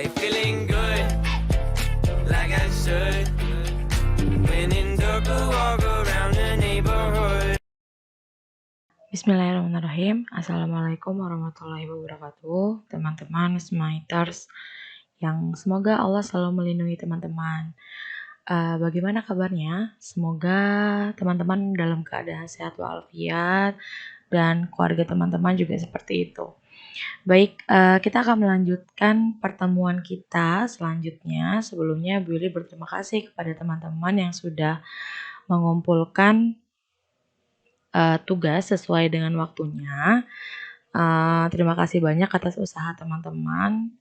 Hey, feeling good, like I should. When in dark, I walk around the neighborhood. Bismillahirrahmanirrahim. Assalamualaikum warahmatullahi wabarakatuh. Teman-teman Smiters yang semoga Allah selalu melindungi teman-teman. Bagaimana kabarnya? Semoga teman-teman dalam keadaan sehat walafiat dan keluarga teman-teman juga seperti itu. Baik, kita akan melanjutkan pertemuan kita selanjutnya. Sebelumnya Bu Yuli berterima kasih kepada teman-teman yang sudah mengumpulkan tugas sesuai dengan waktunya. Terima kasih banyak atas usaha teman-teman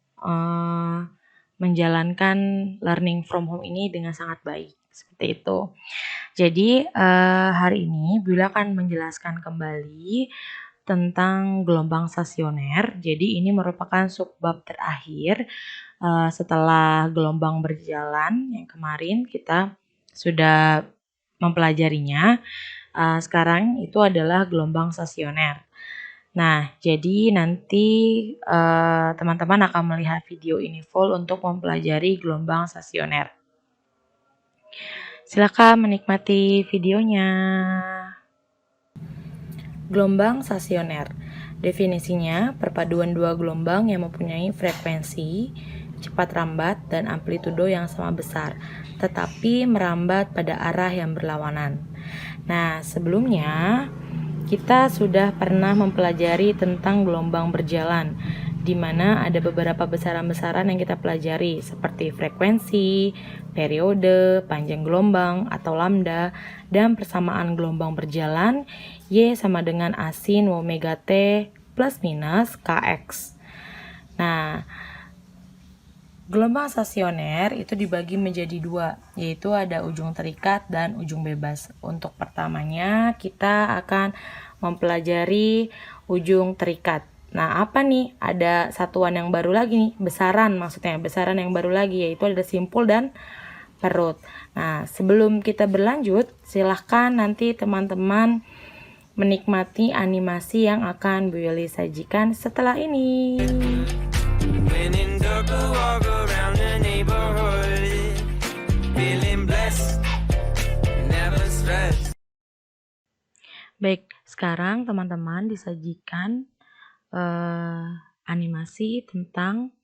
menjalankan learning from home ini dengan sangat baik. Seperti itu. Jadi hari ini Bula akan menjelaskan kembali tentang gelombang stasioner. Jadi ini merupakan subbab terakhir setelah gelombang berjalan yang kemarin kita sudah mempelajarinya. Sekarang itu adalah gelombang stasioner. Nah, jadi nanti teman-teman akan melihat video ini full untuk mempelajari gelombang stasioner. Silakan menikmati videonya. Gelombang stasioner. Definisinya, perpaduan dua gelombang yang mempunyai frekuensi, cepat rambat, dan amplitudo yang sama besar, tetapi merambat pada arah yang berlawanan. Nah, sebelumnya kita sudah pernah mempelajari tentang gelombang berjalan, di mana ada beberapa besaran-besaran yang kita pelajari, seperti frekuensi, periode, panjang gelombang atau lambda, dan persamaan gelombang berjalan Y sama dengan A sin omega T plus minus Kx. Nah, gelombang stasioner itu dibagi menjadi dua, yaitu ada ujung terikat dan ujung bebas. Untuk pertamanya kita akan mempelajari ujung terikat. Nah, apa nih? Ada satuan yang baru lagi nih, besaran maksudnya, besaran yang baru lagi, yaitu ada simpul dan perut. Nah, sebelum kita berlanjut, silahkan nanti teman-teman menikmati animasi yang akan Bu Yuli sajikan setelah ini. When in dark, I walk around the neighborhood. Feeling blessed, never stressed. Baik, sekarang teman-teman disajikan animasi tentang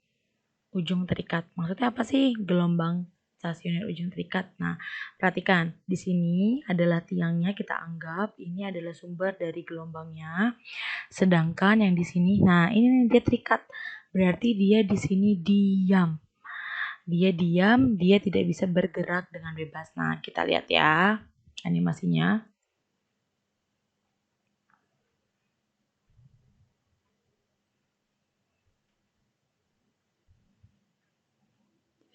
ujung terikat. Maksudnya apa sih gelombang stasioner ujung terikat? Nah, perhatikan di sini adalah tiangnya, kita anggap ini adalah sumber dari gelombangnya. Sedangkan yang di sini, nah ini dia terikat. Berarti dia di sini diam. Dia diam, dia tidak bisa bergerak dengan bebas. Nah, kita lihat ya animasinya.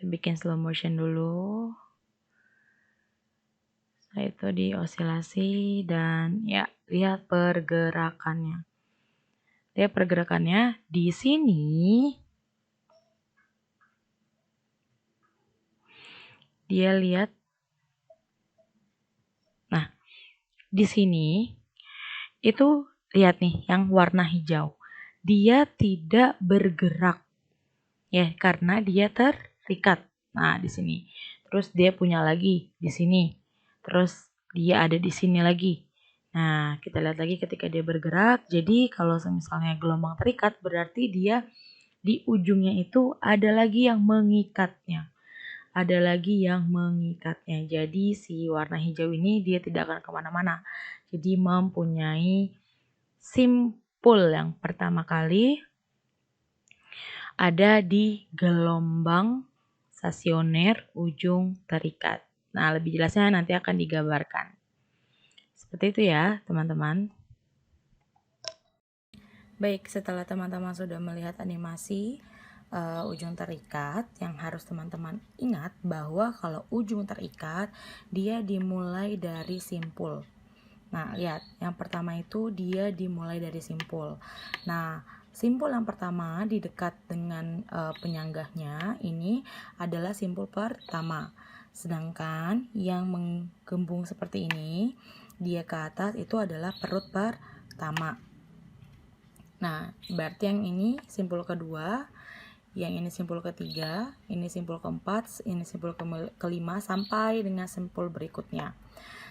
Bikin slow motion dulu. Setelah itu diosilasi dan ya, lihat pergerakannya. Lihat pergerakannya di sini. Dia lihat. Nah, di sini itu lihat nih yang warna hijau. Dia tidak bergerak. Ya, karena dia terikat. Nah, di sini. Terus dia punya lagi di sini. Terus dia ada di sini lagi. Nah, kita lihat lagi ketika dia bergerak. Jadi, kalau misalnya gelombang terikat, berarti dia di ujungnya itu ada lagi yang mengikatnya. Ada lagi yang mengikatnya. Jadi, si warna hijau ini dia tidak akan kemana-mana. Jadi, mempunyai simpul yang pertama kali ada di gelombang stasioner ujung terikat. Nah, lebih jelasnya nanti akan digambarkan. Seperti itu ya, teman-teman. Baik, setelah teman-teman sudah melihat animasi ujung terikat, yang harus teman-teman ingat bahwa kalau ujung terikat, dia dimulai dari simpul. Nah, lihat, yang pertama itu dia dimulai dari simpul. Nah, simpul yang pertama di dekat dengan penyanggahnya ini adalah simpul pertama. Sedangkan yang menggembung seperti ini, dia ke atas itu adalah perut pertama. Nah, berarti yang ini simpul kedua, Yang ini simpul ketiga, ini simpul keempat, ini simpul kelima sampai dengan simpul berikutnya.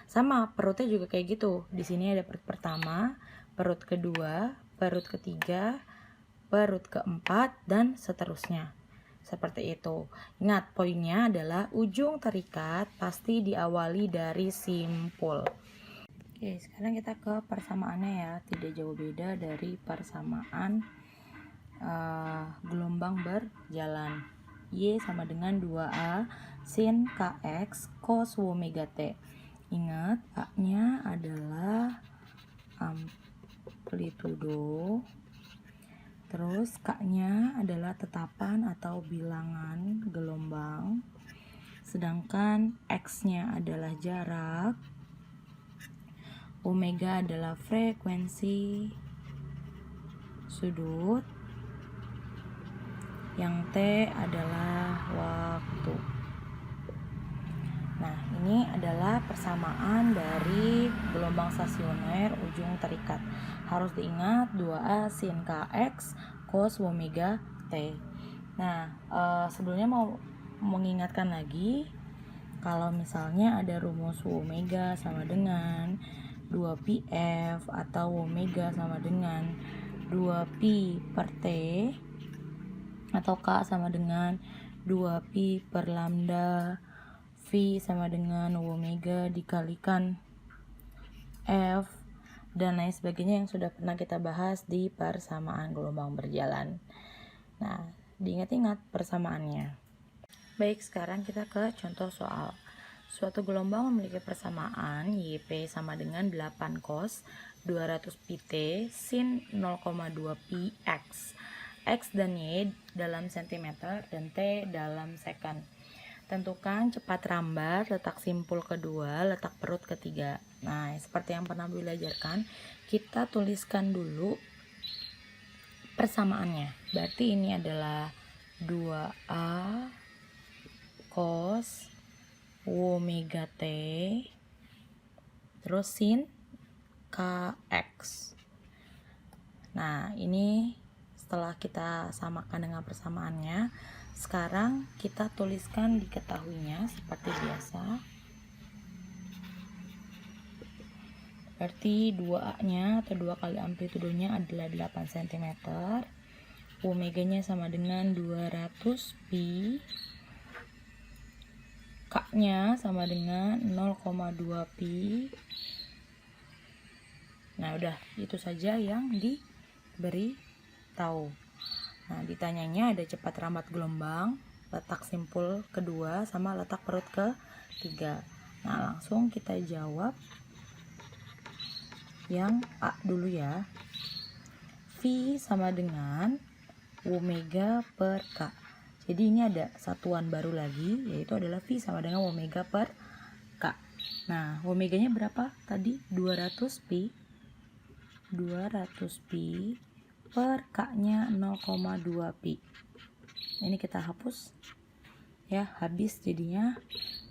Sama, perutnya juga kayak gitu. Di sini ada perut pertama, perut kedua, perut ketiga, perut keempat, dan seterusnya. Seperti itu. Ingat, poinnya adalah ujung terikat pasti diawali dari simpul. Oke, sekarang kita ke persamaannya ya. Tidak jauh beda dari persamaan gelombang berjalan. Y sama dengan 2A sin kx cos omega t. Ingat, A-nya adalah amplitudo, terus K-nya adalah tetapan atau bilangan gelombang, sedangkan X-nya adalah jarak, omega adalah frekuensi sudut, yang T adalah waktu. Nah, ini adalah persamaan dari gelombang stasioner ujung terikat. Harus diingat 2A sin kx cos omega t. Nah, sebelumnya mau mengingatkan lagi, kalau misalnya ada rumus omega sama dengan 2πf atau omega sama dengan 2pi per t, atau K sama dengan 2pi per lambda, V sama dengan omega dikalikan F, dan lain sebagainya yang sudah pernah kita bahas di persamaan gelombang berjalan. Nah, diingat-ingat persamaannya. Baik, sekarang kita ke contoh soal. Suatu gelombang memiliki persamaan YP sama dengan 8 cos 200 pt sin 0,2 pi x. X dan Y dalam cm dan T dalam second. Tentukan cepat rambat, letak simpul kedua, letak perut ketiga. Nah, seperti yang pernah belajarkan, kita tuliskan dulu persamaannya. Berarti ini adalah 2A cos omega T terus sin kx. Nah, ini setelah kita samakan dengan persamaannya, sekarang kita tuliskan diketahuinya seperti biasa. Berarti 2A-nya atau 2 kali amplitudonya adalah 8 cm. Omeganya sama dengan 200 pi. K-nya sama dengan 0,2 pi. Nah, udah itu saja yang diberi tahu. Nah, ditanyanya ada cepat rambat gelombang, letak simpul kedua, sama letak perut ketiga. Nah, langsung kita jawab yang A dulu ya. V sama dengan omega per K. Jadi ini ada satuan baru lagi, yaitu adalah V sama dengan omega per K. Nah, omeganya berapa tadi? 200 pi. 200 pi per K-nya 0,2 pi. Ini kita hapus ya, habis jadinya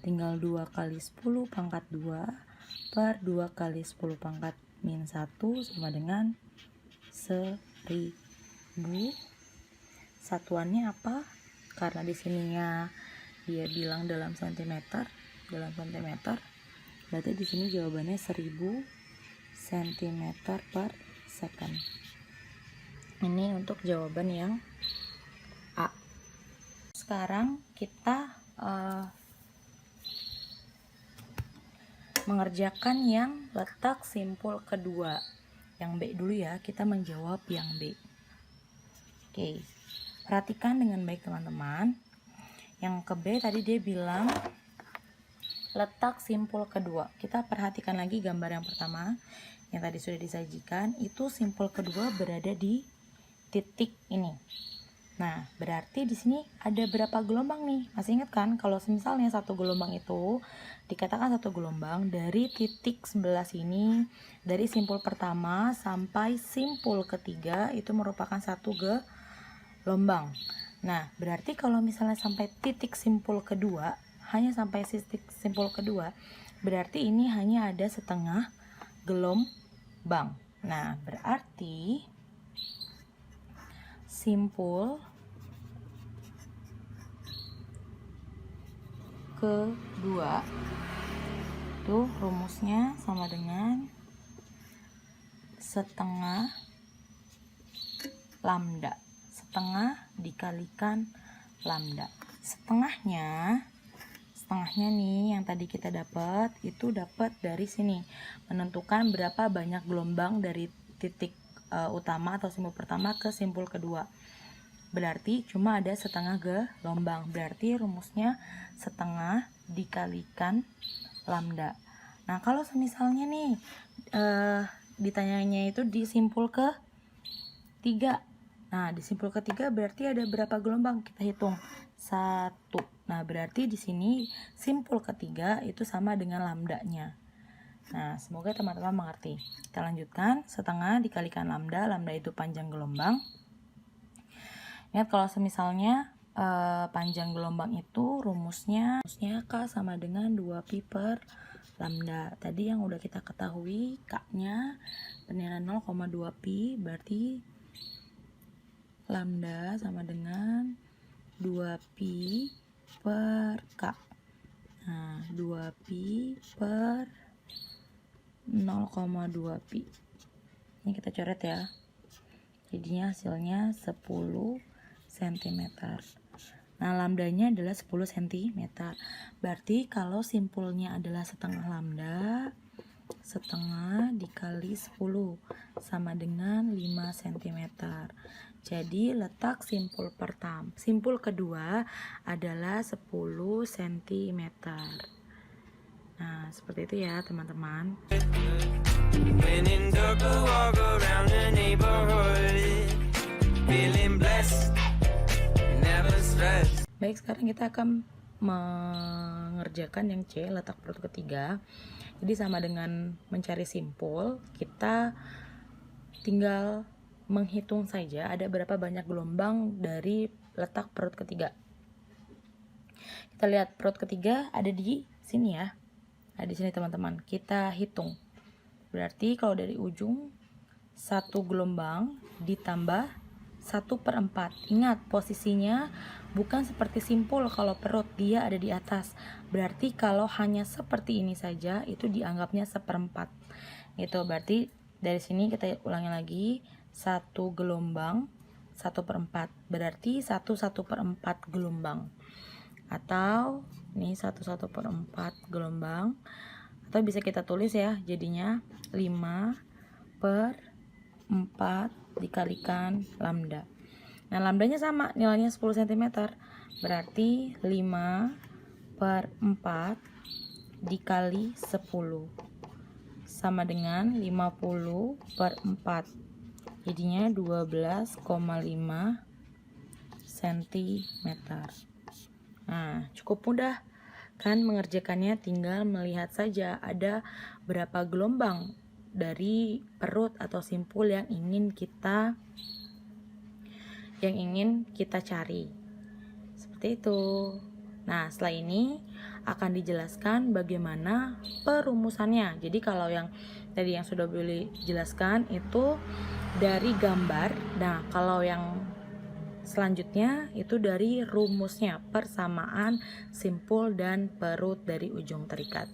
tinggal 2 kali 10 pangkat 2 per 2 kali 10 pangkat min 1 sama dengan 1000. Satuannya apa? Karena di sininya dia bilang dalam cm, berarti di sini jawabannya 1000 cm per second. Ini untuk jawaban yang A. Sekarang kita mengerjakan yang letak simpul kedua. Yang B dulu ya, kita menjawab yang B. Oke, perhatikan dengan baik teman-teman. Yang ke B tadi dia bilang letak simpul kedua. Kita perhatikan lagi gambar yang pertama yang tadi sudah disajikan. Itu simpul kedua berada di titik ini. Nah, berarti di sini ada berapa gelombang nih? Masih ingat kan kalau misalnya satu gelombang itu dikatakan satu gelombang dari titik sebelah sini, dari simpul pertama sampai simpul ketiga itu merupakan satu gelombang. Nah, berarti kalau misalnya sampai titik simpul kedua, hanya sampai titik simpul kedua, berarti ini hanya ada setengah gelombang. Nah, berarti simpul kedua itu rumusnya sama dengan setengah lambda. Setengah dikalikan lambda. Setengahnya nih yang tadi kita dapat itu dapat dari sini, menentukan berapa banyak gelombang dari titik utama atau simpul pertama ke simpul kedua. Berarti cuma ada setengah gelombang. Berarti rumusnya setengah dikalikan lambda. Nah, kalau misalnya nih ditanyanya itu di simpul ketiga. Nah, di simpul ketiga berarti ada berapa gelombang? Kita hitung. 1. Nah, berarti di sini simpul ketiga itu sama dengan lambdanya. Nah, semoga teman-teman mengerti. Kita lanjutkan. Setengah dikalikan lambda. Lambda itu panjang gelombang. Ingat kalau misalnya panjang gelombang itu rumusnya K sama dengan 2pi per lambda. Tadi yang udah kita ketahui K-nya bernilai 0,2pi, berarti lambda sama dengan 2pi per K. Nah, 2pi per 0,2pi. Ini kita coret ya. Jadinya hasilnya 10 cm. Nah, lambdanya adalah 10 cm. Berarti kalau simpulnya adalah setengah lambda, setengah dikali 10 sama dengan 5 cm. Jadi letak simpul kedua adalah 10 cm. Nah, seperti itu ya teman-teman. When in dark, I walk around the neighborhood, feeling blessed, never stressed. Baik, sekarang kita akan mengerjakan yang C, letak perut ketiga. Jadi sama dengan mencari simpul, kita tinggal menghitung saja ada berapa banyak gelombang dari letak perut ketiga. Kita lihat perut ketiga ada di sini ya. Nah, di sini teman-teman, kita hitung. Berarti kalau dari ujung 1 gelombang ditambah 1/4. Ingat, posisinya bukan seperti simpul kalau perut, dia ada di atas. Berarti kalau hanya seperti ini saja, itu dianggapnya 1/4. Gitu, berarti dari sini kita ulangi lagi. 1 gelombang 1/4. Berarti 1/4 gelombang. Atau ini 1/4 gelombang. Atau bisa kita tulis ya, jadinya 5/4 dikalikan lambda. Nah, lambdanya sama, nilainya 10 cm. Berarti 5/4 dikali 10 sama dengan 50/4. Jadinya 12,5 cm. Nah, cukup mudah kan mengerjakannya, tinggal melihat saja ada berapa gelombang dari perut atau simpul yang ingin kita cari. Seperti itu. Nah, setelah ini akan dijelaskan bagaimana perumusannya. Jadi kalau yang tadi yang sudah boleh jelaskan itu dari gambar. Nah, kalau yang selanjutnya itu dari rumusnya, persamaan simpul dan perut dari ujung terikat.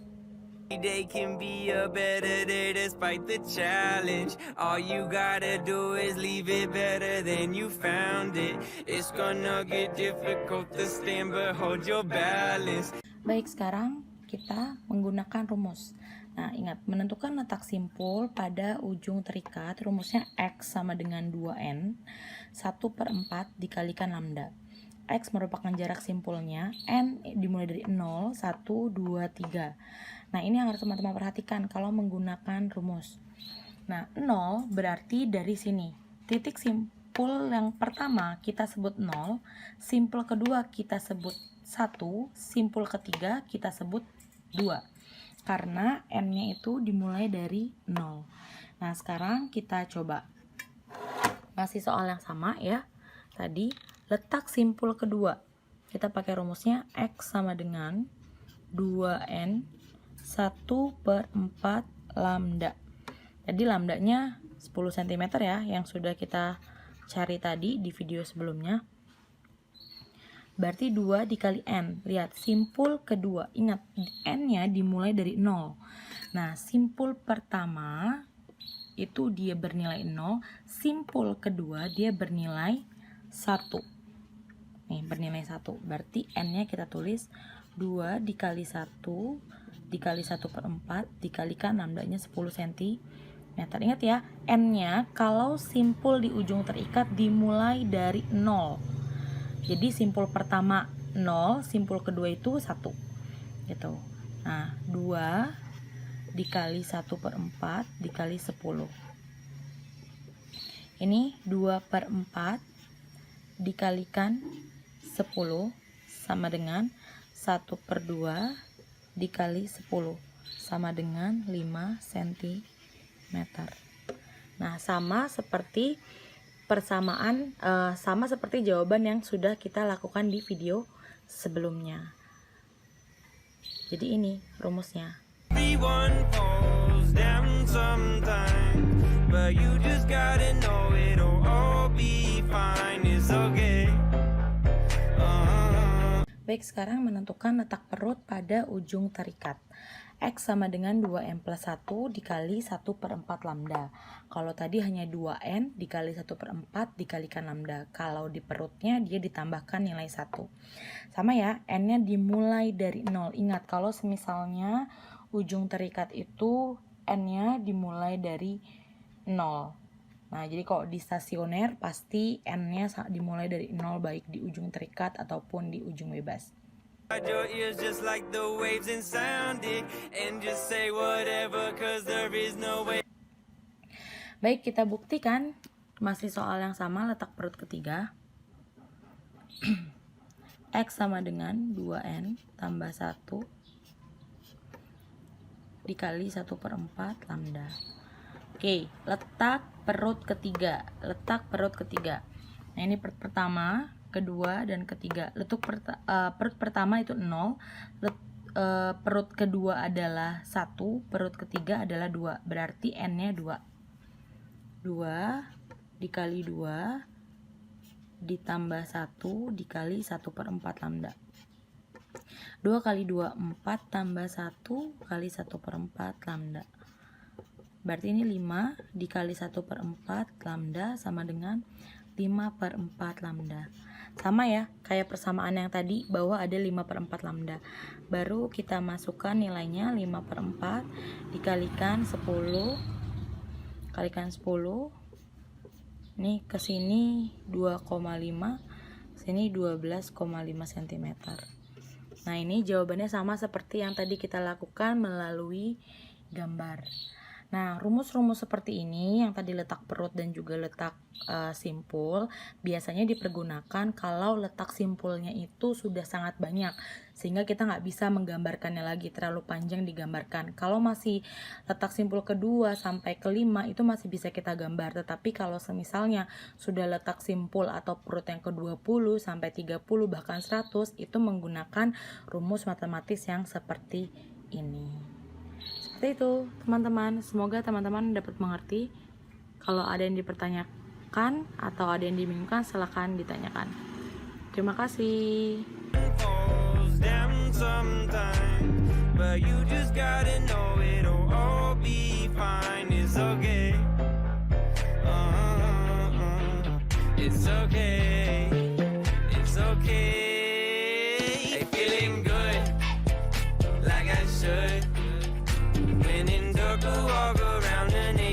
Every day can be a better day despite the challenge. All you gotta do is leave it better than you found it. It's gonna get difficult to stand, but hold your balance. Baik, sekarang kita menggunakan rumus. Nah, ingat, menentukan letak simpul pada ujung terikat, rumusnya X sama dengan 2N, 1/4 dikalikan lambda. X merupakan jarak simpulnya, N dimulai dari 0, 1, 2, 3. Nah, ini yang harus teman-teman perhatikan kalau menggunakan rumus. Nah, 0 berarti dari sini. Titik simpul yang pertama kita sebut 0, simpul kedua kita sebut 1, simpul ketiga kita sebut 2. Karena N-nya itu dimulai dari 0. Nah, sekarang kita coba. Masih soal yang sama ya. Tadi, letak simpul kedua. Kita pakai rumusnya X sama dengan 2N 1/4 lambda. Jadi lambdanya 10 cm ya, yang sudah kita cari tadi di video sebelumnya. berarti 2 dikali N. Lihat, simpul kedua. Ingat, N-nya dimulai dari 0. Nah, simpul pertama itu dia bernilai 0. Simpul kedua dia bernilai 1. Nih, bernilai 1. Berarti N-nya kita tulis 2 dikali 1 dikali 1/4 dikalikan lambdanya 10 cm. Ingat ya, N-nya kalau simpul di ujung terikat dimulai dari 0. Jadi simpul pertama 0, simpul kedua itu 1. Gitu. Nah, 2 dikali 1/4 dikali 10. Ini 2/4 dikalikan 10 sama dengan 1/2 dikali 10 sama dengan 5 cm. Nah, sama seperti sama seperti jawaban yang sudah kita lakukan di video sebelumnya. Jadi ini rumusnya. Everyone falls down sometime, but you just gotta know it'll all be fine. It's okay. Baik, sekarang menentukan letak perut pada ujung terikat. X sama dengan 2N plus 1 dikali 1/4 lambda. Kalau tadi hanya 2N dikali 1/4 dikalikan lambda. Kalau di perutnya dia ditambahkan nilai 1. Sama ya, N-nya dimulai dari 0. Ingat, kalau misalnya ujung terikat itu N-nya dimulai dari 0. Nah, jadi kalau di stasioner pasti N-nya dimulai dari 0 baik di ujung terikat ataupun di ujung bebas. Your ears just like the waves and sound it, and just say whatever, cause there is no way. Baik, kita buktikan. Masih soal yang sama, letak perut ketiga. X sama dengan 2N tambah 1 dikali 1/4 lambda. Oke, letak perut ketiga. Letak perut ketiga. Nah, ini perut pertama, kedua, dan ketiga. Perut pertama itu 0. Perut kedua adalah 1. Perut ketiga adalah 2. Berarti N-nya 2. 2 dikali 2 ditambah 1 dikali 1/4 lambda. 2 kali 2, 4 tambah 1 kali 1/4 lambda. Berarti ini 5 dikali 1/4 lambda sama dengan 5/4 lambda. Sama ya, kayak persamaan yang tadi bahwa ada 5/4 lambda. Baru kita masukkan nilainya 5/4 dikalikan 10 kalikan 10. Nih ke sini 2,5, sini 12,5 cm. Nah, ini jawabannya sama seperti yang tadi kita lakukan melalui gambar. Nah, rumus-rumus seperti ini yang tadi letak perut dan juga letak simpul biasanya dipergunakan kalau letak simpulnya itu sudah sangat banyak, sehingga kita nggak bisa menggambarkannya lagi, terlalu panjang digambarkan. Kalau masih letak simpul kedua sampai kelima itu masih bisa kita gambar, tetapi kalau semisalnya sudah letak simpul atau perut yang ke-20 sampai 30 bahkan 100 itu menggunakan rumus matematis yang seperti ini. Seperti itu, teman-teman. Semoga teman-teman dapat mengerti. Kalau ada yang dipertanyakan atau ada yang dibingungkan, silakan ditanyakan. Terima kasih. Falls down sometime, but you just gotta know it'll all be fine. It's okay. It's okay. It's okay. Hey, feeling good, like I should. When in dark, walk around the neighborhood.